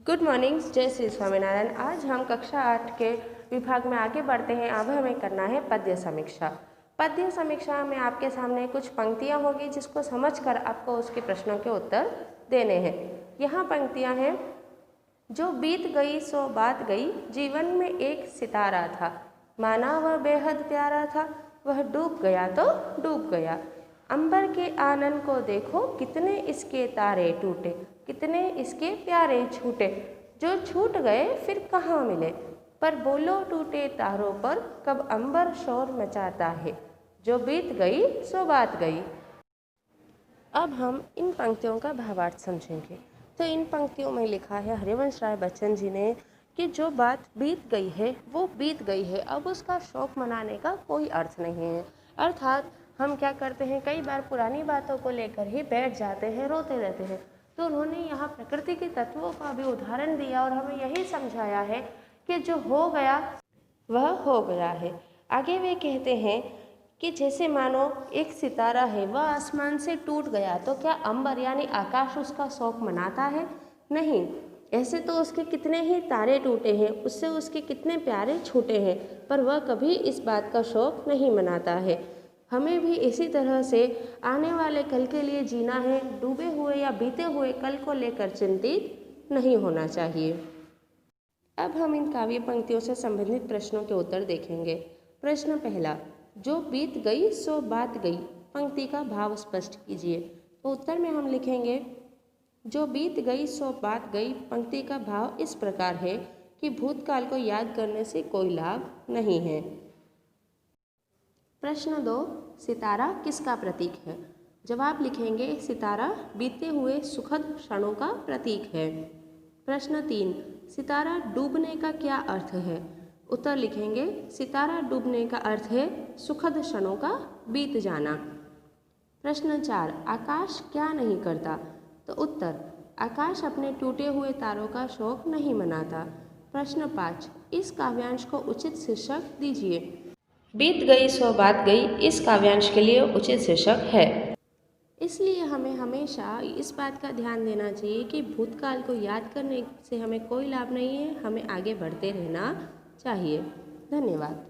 Good morning, जय श्री स्वामीनारायण। आज हम कक्षा 8 के विभाग में आगे बढ़ते हैं। अब हमें करना है पद्य समीक्षा। पद्य समीक्षा में आपके सामने कुछ पंक्तियां होगी जिसको समझकर आपको उसके प्रश्नों के उत्तर देने हैं। यहाँ पंक्तियां हैं। जो बीत गई सो बात गई, जीवन में एक सितारा था, माना वह बेहद प्यारा था, वह डूब गया तो डूब गया। अंबर के आनंद को देखो, कितने इसके तारे टूटे, कितने इसके प्यारे छूटे। जो छूट गए फिर कहाँ मिले, पर बोलो टूटे तारों पर, कब अंबर शोर मचाता है। जो बीत गई सो बात गई। अब हम इन पंक्तियों का भावार्थ समझेंगे। तो इन पंक्तियों में लिखा है हरिवंश राय बच्चन जी ने कि जो बात बीत गई है वो बीत गई है, अब उसका शोक मनाने का कोई अर्थ नहीं है। अर्थात हम क्या करते हैं, कई बार पुरानी बातों को लेकर ही बैठ जाते हैं, रोते रहते हैं। तो उन्होंने यहाँ प्रकृति के तत्वों का भी उदाहरण दिया और हमें यही समझाया है कि जो हो गया वह हो गया है। आगे वे कहते हैं कि जैसे मानो एक सितारा है, वह आसमान से टूट गया तो क्या अंबर यानी आकाश उसका शोक मनाता है? नहीं। ऐसे तो उसके कितने ही तारे टूटे हैं, उससे उसके कितने प्यारे छूटे हैं, पर वह कभी इस बात का शोक नहीं मनाता है। हमें भी इसी तरह से आने वाले कल के लिए जीना है। डूबे हुए या बीते हुए कल को लेकर चिंतित नहीं होना चाहिए। अब हम इन काव्य पंक्तियों से संबंधित प्रश्नों के उत्तर देखेंगे। प्रश्न पहला, जो बीत गई सो बात गई, पंक्ति का भाव स्पष्ट कीजिए। तो उत्तर में हम लिखेंगे, जो बीत गई सो बात गई, पंक्ति का भाव इस प्रकार है कि भूतकाल को याद करने से कोई लाभ नहीं है। प्रश्न 2, सितारा किसका प्रतीक है? जवाब लिखेंगे, सितारा बीते हुए सुखद क्षणों का प्रतीक है। प्रश्न 3, सितारा डूबने का क्या अर्थ है? उत्तर लिखेंगे, सितारा डूबने का अर्थ है सुखद क्षणों का बीत जाना। प्रश्न 4, आकाश क्या नहीं करता? तो उत्तर, आकाश अपने टूटे हुए तारों का शोक नहीं मनाता। प्रश्न 5, इस काव्यांश को उचित शीर्षक दीजिए। बीत गई सो बात गई इस काव्यांश के लिए उचित शीर्षक है। इसलिए हमें हमेशा इस बात का ध्यान देना चाहिए कि भूतकाल को याद करने से हमें कोई लाभ नहीं है, हमें आगे बढ़ते रहना चाहिए। धन्यवाद।